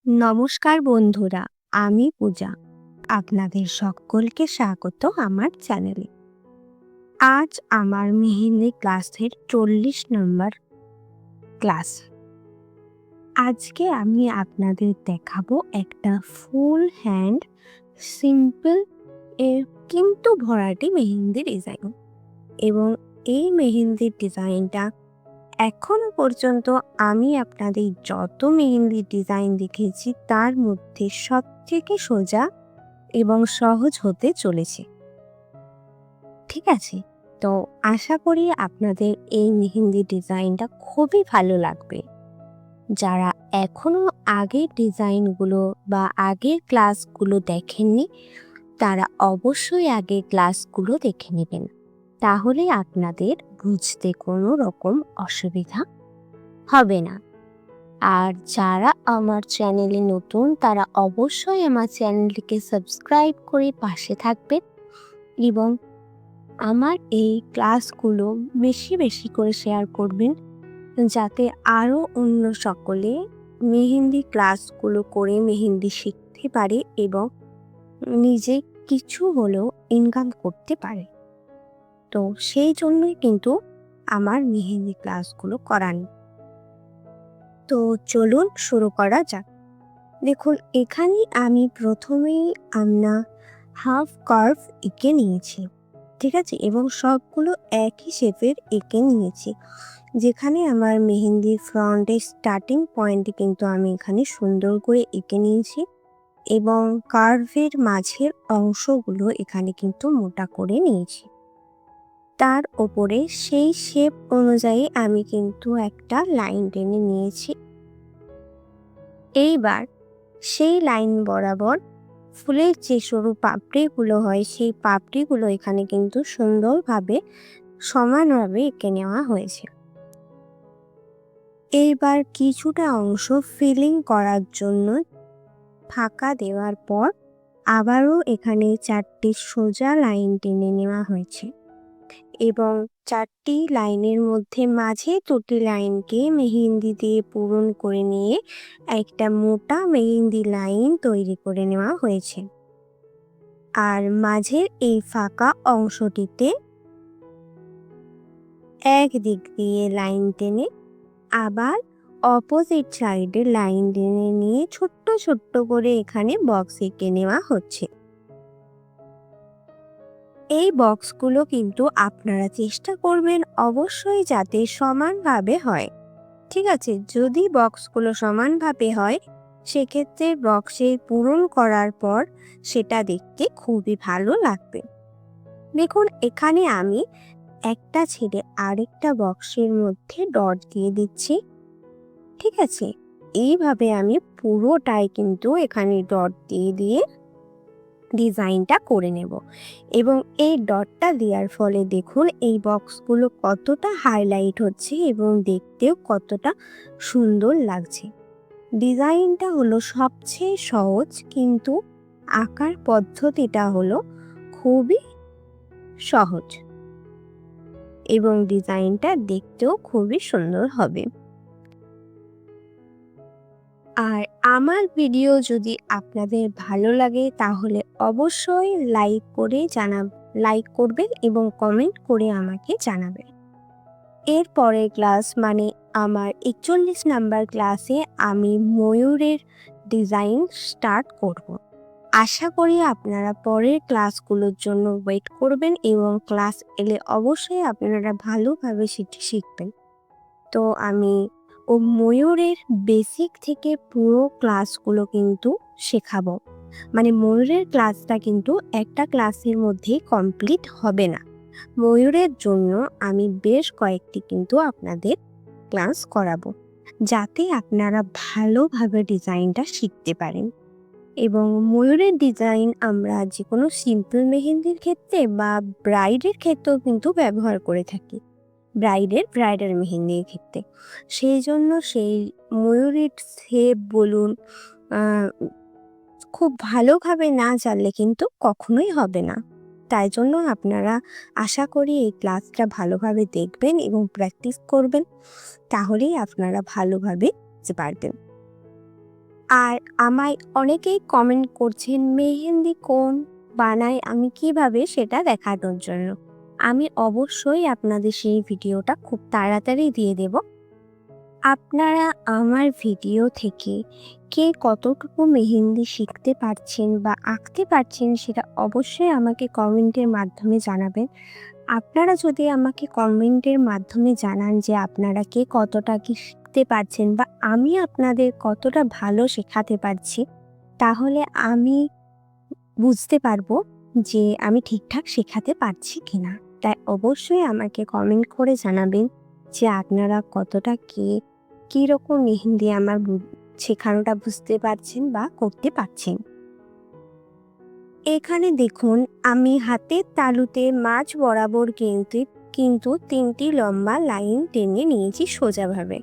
নমস্কার বন্ধুরা, আমি পূজা। আপনাদের সকলকে স্বাগত আমার চ্যানেলে। আজ আমার মেহেন্দি ক্লাসের 40 নম্বর ক্লাস। আজকে আমি আপনাদের দেখাবো একটা ফুল হ্যান্ড সিম্পল কিন্তু ভরাটি মেহেন্দি ডিজাইন। এবং এই মেহেন্দির ডিজাইনটা এখনো পর্যন্ত আমি আপনাদের যত মেহেন্দি ডিজাইন দেখেছি তার মধ্যে সবথেকে সোজা এবং সহজ হতে চলেছে। ঠিক আছে, তো আশা করি আপনাদের এই মেহেন্দি ডিজাইনটা খুবই ভালো লাগবে। যারা এখনো আগের ডিজাইনগুলো বা আগের ক্লাসগুলো দেখেননি তারা অবশ্যই আগের ক্লাসগুলো দেখে নেবেন, তাহলে আপনাদের বুঝতে কোনো রকম অসুবিধা হবে না। আর যারা আমার চ্যানেলে নতুন তারা অবশ্যই আমার চ্যানেলটিকে সাবস্ক্রাইব করে পাশে থাকবেন এবং আমার এই ক্লাসগুলো বেশি বেশি করে শেয়ার করবেন, যাতে আরও অন্য সকলে মেহেন্দি ক্লাসগুলো করে মেহেন্দি শিখতে পারে এবং নিজে কিছু হলেও ইনকাম করতে পারে। তো সেই জন্যই কিন্তু আমার মেহেন্দি ক্লাসগুলো করানো। তো চলুন শুরু করা যাক। দেখুন, এখানে আমি প্রথমেই আমরা হাফ কার্ভ এঁকে নিয়েছি, ঠিক আছে, এবং সবগুলো একই শেপের এঁকে নিয়েছি। যেখানে আমার মেহেন্দির ফ্রন্টের স্টার্টিং পয়েন্টে কিন্তু আমি এখানে সুন্দর করে এঁকে নিয়েছি এবং কার্ভের মাঝের অংশগুলো এখানে কিন্তু মোটা করে নিয়েছি। তার ওপরে সেই শেপ অনুযায়ী আমি কিন্তু একটা লাইন টেনে নিয়েছি। এইবার সেই লাইন বরাবর ফুলের যে সরু পাপড়িগুলো হয় সেই পাপড়িগুলো এখানে কিন্তু সুন্দরভাবে সমানভাবে এঁকে নেওয়া হয়েছে। এইবার কিছুটা অংশ ফিলিং করার জন্য ফাঁকা দেওয়ার পর আবারও এখানে 4টি সোজা লাইন টেনে নেওয়া হয়েছে এবং 4টি লাইনের মধ্যে মাঝে 2টি লাইনকে মেহেন্দি দিয়ে পূরণ করে নিয়ে একটা মোটা মেহেন্দি লাইন তৈরি করে নেওয়া হয়েছে। আর মাঝের এই ফাঁকা অংশটিতে এক দিক দিয়ে লাইন টেনে আবার অপোজিট সাইডে লাইন টেনে নিয়ে ছোট্ট ছোট্ট করে এখানে বক্স এঁকে নেওয়া হচ্ছে। এই বক্সগুলো কিন্তু আপনারা চেষ্টা করবেন অবশ্যই যাতে সমানভাবে হয়। ঠিক আছে, যদি বক্সগুলো সমানভাবে হয় সেক্ষেত্রে বক্সে পূরণ করার পর সেটা দেখতে খুবই ভালো লাগবে। দেখুন, এখানে আমি একটা ছেড়ে আরেকটা বক্সের মধ্যে ডট দিয়ে দিচ্ছি। ঠিক আছে, এইভাবে আমি পুরোটাই কিন্তু এখানে ডট দিয়ে দিয়ে ডিজাইনটা করে নেব এবং এই ডটটা দেওয়ার ফলে দেখুন এই বক্সগুলো কতটা হাইলাইট হচ্ছে এবং দেখতেও কতটা সুন্দর লাগছে। ডিজাইনটা হলো সবচেয়ে সহজ, কিন্তু আঁকার পদ্ধতিটা হলো খুবই সহজ এবং ডিজাইনটা দেখতেও খুবই সুন্দর হবে। আর আমার ভিডিও যদি আপনাদের ভালো লাগে তাহলে অবশ্যই লাইক করবেন এবং কমেন্ট করে আমাকে জানাবেন। এর পরের ক্লাস মানে আমার 41 নাম্বার ক্লাসে আমি ময়ূরের ডিজাইন স্টার্ট করব। আশা করি আপনারা পরের ক্লাসগুলোর জন্য ওয়েট করবেন এবং ক্লাস এলে অবশ্যই আপনারা ভালোভাবে সেটি শিখবেন। তো আমি ময়ূরের বেসিক থেকে পুরো ক্লাসগুলো কিন্তু শেখাবো। মানে ময়ূরের ক্লাসটা কিন্তু একটা ক্লাসের মধ্যেই কমপ্লিট হবে না। ময়ূরের জন্য আমি বেশ কয়েকটি কিন্তু আপনাদের ক্লাস করাবো, যাতে আপনারা ভালোভাবে ডিজাইনটা শিখতে পারেন। এবং ময়ূরের ডিজাইন আমরা যে কোনো সিম্পল মেহেন্দির ক্ষেত্রে বা ব্রাইডের ক্ষেত্রেও কিন্তু ব্যবহার করে থাকি, ব্রাইডাল মেহেন্দির ক্ষেত্রে। সেই জন্য সেই ময়ূরের শেপ বলুন খুব ভালোভাবে না জানলে কিন্তু কখনোই হবে না। তাই জন্য আপনারা আশা করি এই ক্লাসটা ভালোভাবে দেখবেন এবং প্র্যাকটিস করবেন, তাহলেই আপনারা ভালোভাবে বুঝতে পারবেন। আর আমায় অনেকেই কমেন্ট করছেন মেহেন্দি কোন বানাই আমি কিভাবে সেটা দেখানোর জন্য। আমি অবশ্যই আপনাদের সেই ভিডিওটা খুব তাড়াতাড়ি দিয়ে দেব। আপনারা আমার ভিডিও থেকে কে কতটুকু মেহেন্দি শিখতে পারছেন বা আঁকতে পারছেন সেটা অবশ্যই আমাকে কমেন্টের মাধ্যমে জানাবেন। আপনারা যদি আমাকে কমেন্টের মাধ্যমে জানান যে আপনারা কে কতটা কি শিখতে পারছেন বা আমি আপনাদের কতটা ভালো শেখাতে পারছি, তাহলে আমি বুঝতে পারবো যে আমি ঠিকঠাক শেখাতে পারছি কিনা। তাই অবশ্যই আমাকে কমেন্ট করে জানাবেন যে আপনারা কতটা কীরকম মেহেন্দি আমার শেখানোটা বুঝতে পারছেন বা করতে পারছেন। এখানে দেখুন আমি হাতের তালুতে মাঝ বরাবর কিন্তু 3টি লম্বা লাইন টেনে নিয়েছি সোজাভাবে।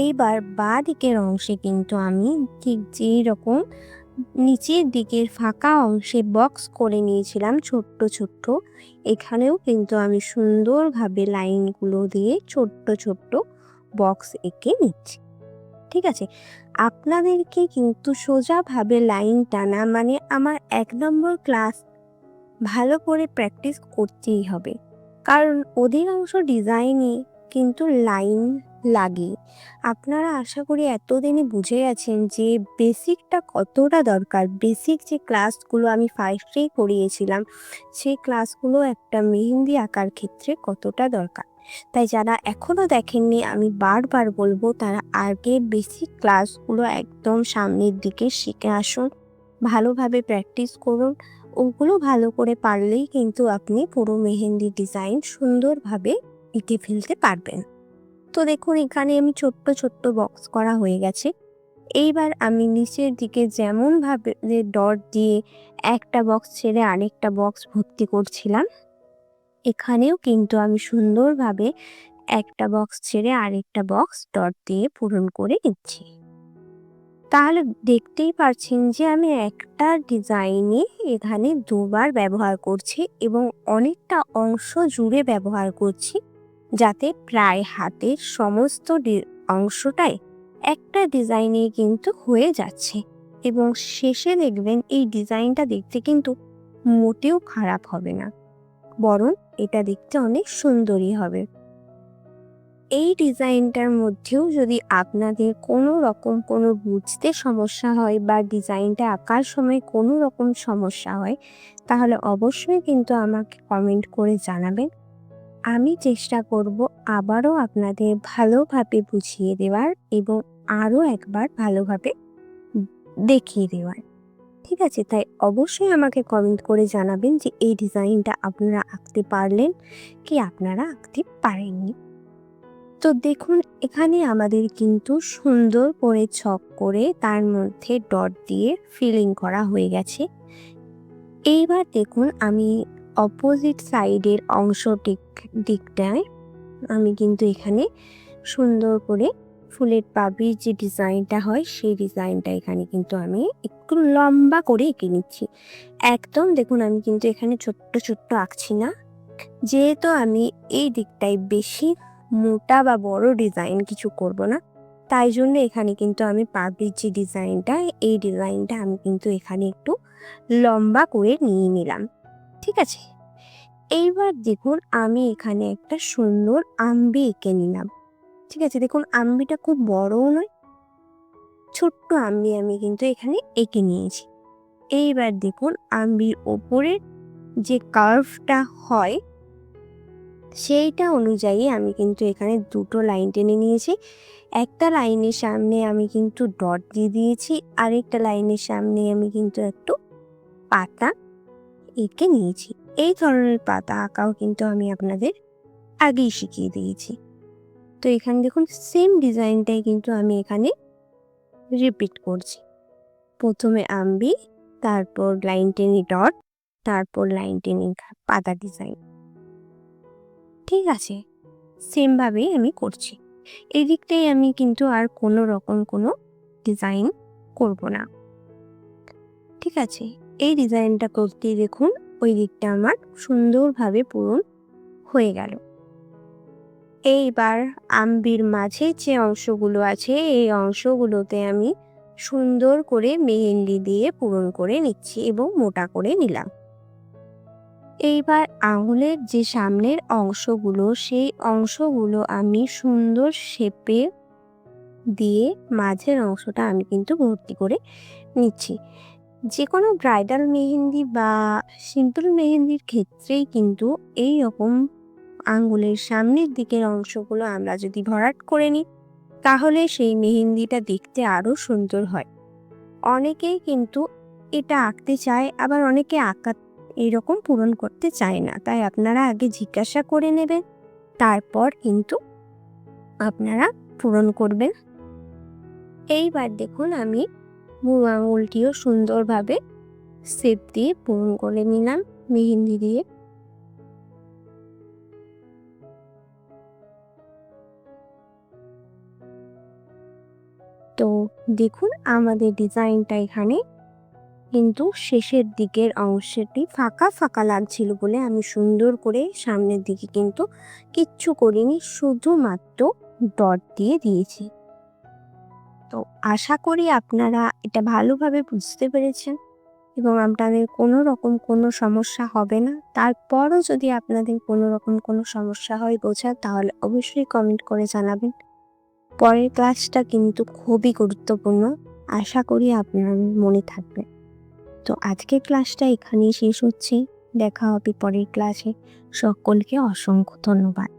এইবার বাঁ দিকের অংশে কিন্তু আমি ঠিক যেই রকম নিচের দিকের ফাঁকা অংশে বক্স করে নিয়েছিলাম ছোট্ট ছোট্ট, এখানেও কিন্তু আমি সুন্দরভাবে লাইনগুলো দিয়ে ছোট্ট ছোট্ট বক্স এঁকে নিচ্ছি। ঠিক আছে, আপনাদেরকে কিন্তু সোজাভাবে লাইন টানা মানে আমার 1 নম্বর ক্লাস ভালো করে প্র্যাকটিস করতেই হবে, কারণ অধিকাংশ ডিজাইনই কিন্তু লাইন লাগে। আপনারা আশা করি এতদিনে বুঝে গেছেন যে বেসিকটা কতটা দরকার। বেসিক যে ক্লাসগুলো আমি ফার্স্টেই করিয়েছিলাম সেই ক্লাসগুলো একটা মেহেন্দি আঁকার ক্ষেত্রে কতটা দরকার। তাই যারা এখনও দেখেননি আমি বারবার বলবো তারা আগে বেসিক ক্লাসগুলো একদম সামনের দিকে শিখে আসুন, ভালোভাবে প্র্যাকটিস করুন। ওগুলো ভালো করে পারলেই কিন্তু আপনি পুরো মেহেন্দি ডিজাইন সুন্দরভাবে এঁকে ফেলতে পারবেন। তো দেখুন এখানে আমি ছোট্ট ছোট্ট বক্স করা হয়ে গেছে। এইবার আমি নিচের দিকে যেমনভাবে ডট দিয়ে একটা বক্স ছেড়ে আরেকটা বক্স ভর্তি করছিলাম, এখানেও কিন্তু আমি সুন্দরভাবে একটা বক্স ছেড়ে আরেকটা বক্স ডট দিয়ে পূরণ করে নিচ্ছি। তাহলে দেখতেই পারছেন যে আমি একটা ডিজাইনে এখানে দুবার ব্যবহার করছি এবং অনেকটা অংশ জুড়ে ব্যবহার করছি, যাতে প্রায় হাতের সমস্ত অংশটাই একটা ডিজাইনে কিন্তু হয়ে যাচ্ছে এবং শেষে দেখবেন এই ডিজাইনটা দেখতে কিন্তু মোটেও খারাপ হবে না, বরং এটা দেখতে অনেক সুন্দরই হবে। এই ডিজাইনটার মধ্যেও যদি আপনাদের কোনো রকম কোনো বুঝতে সমস্যা হয় বা ডিজাইনটা আঁকার সময় কোনো রকম সমস্যা হয়, তাহলে অবশ্যই কিন্তু আমাকে কমেন্ট করে জানাবেন। আমি চেষ্টা করব আবারও আপনাদের ভালোভাবে বুঝিয়ে দেওয়ার এবং আরও একবার ভালোভাবে দেখিয়ে দেওয়ার। ঠিক আছে, তাই অবশ্যই আমাকে কমেন্ট করে জানাবেন যে এই ডিজাইনটা আপনারা আঁকতে পারলেন কি আপনারা আঁকতে পারেননি। তো দেখুন এখানে আমাদের কিন্তু সুন্দর করে ছক করে তার মধ্যে ডট দিয়ে ফিলিং করা হয়ে গেছে। এইবার দেখুন আমি অপোজিট সাইডের দিকটায় আমি কিন্তু এখানে সুন্দর করে ফুলের পাপড়ির যে ডিজাইনটা হয় সেই ডিজাইনটা এখানে কিন্তু আমি একটু লম্বা করে এঁকে নিচ্ছি। একদম দেখুন আমি কিন্তু এখানে ছোট্ট ছোট্ট আঁকছি না, যেহেতু আমি এই দিকটায় বেশি মোটা বা বড় ডিজাইন কিছু করব না, তাই জন্য এখানে কিন্তু আমি পাপড়ির যে ডিজাইনটা এই ডিজাইনটা আমি কিন্তু এখানে একটু লম্বা করে নিয়ে নিলাম। ঠিক আছে, এইবার দেখুন আমি এখানে একটা সুন্দর আম্বি এঁকে নিলাম। ঠিক আছে, দেখুন আম্বিটা খুব বড়ও নয়, ছোট্ট আম্বি আমি কিন্তু এখানে এঁকে নিয়েছি। এইবার দেখুন আম্বির ওপরের যে কার্ভটা হয় সেইটা অনুযায়ী আমি কিন্তু এখানে দুটো লাইন টেনে নিয়েছি। একটা লাইনের সামনে আমি কিন্তু ডট দিয়ে দিয়েছি, আরেকটা লাইনের সামনে আমি কিন্তু একটু পাতা এঁকে নিয়েছি। এই ধরনের পাতা আঁকাও কিন্তু আমি আপনাদের আগেই শিখিয়ে দিয়েছি। তো এখানে দেখুন সেম ডিজাইনটাই কিন্তু আমি এখানে রিপিট করছি। প্রথমে আম্বি, তারপর লাইন টেনে ডট, তারপর লাইন টেনে পাতা ডিজাইন। ঠিক আছে, সেমভাবেই আমি করছি। এই দিকটাই আমি কিন্তু আর কোনো রকম কোনো ডিজাইন করব না। ঠিক আছে, এই ডিজাইনটা করতেই দেখুন ওই দিকটা আমার সুন্দরভাবে পূরণ হয়ে গেল। এইবার আম্বির মাঝে যে অংশগুলো আছে এই অংশগুলোতে আমি সুন্দর করে মেহেন্দি দিয়ে পূরণ করে নিচ্ছি এবং মোটা করে নিলাম। এইবার আঙুলের যে সামনের অংশগুলো, সেই অংশগুলো আমি সুন্দর শেপে দিয়ে মাঝের অংশটা আমি কিন্তু ভর্তি করে নিচ্ছি। যে কোনো ব্রাইডাল মেহেন্দি বা সিম্পল মেহেন্দির ক্ষেত্রেই কিন্তু এই রকম আঙ্গুলের সামনের দিকের অংশগুলো আমরা যদি ভরাট করে নিই, তাহলে সেই মেহেন্দিটা দেখতে আরও সুন্দর হয়। অনেকেই কিন্তু এটা আঁকতে চায়, আবার অনেকে এইরকম পূরণ করতে চায় না। তাই আপনারা আগে জিজ্ঞাসা করে নেবেন, তারপর কিন্তু আপনারা পূরণ করবেন। এইবার দেখুন আমি বুড়ো আঙুলটিও সুন্দরভাবে শেপ দিয়ে পূরণ করে নিলাম মেহেন্দি দিয়ে। তো দেখুন আমাদের ডিজাইনটা এখানে কিন্তু শেষের দিকের অংশটি ফাঁকা ফাঁকা লাগছিল বলে আমি সুন্দর করে সামনের দিকে কিন্তু কিচ্ছু করিনি, শুধুমাত্র ডট দিয়ে দিয়েছি। তো আশা করি আপনারা এটা ভালোভাবে বুঝতে পেরেছেন এবং আপনাদের কোনো সমস্যা হবে না। তারপরও যদি আপনাদের কোনো সমস্যা হয় বোঝার, তাহলে অবশ্যই কমেন্ট করে জানাবেন। পরের ক্লাসটা কিন্তু খুবই গুরুত্বপূর্ণ, আশা করি আপনার মনে থাকবে। তো আজকের ক্লাসটা এখানেই শেষ হচ্ছে। দেখা হবে পরের ক্লাসে। সকলকে অসংখ্য ধন্যবাদ।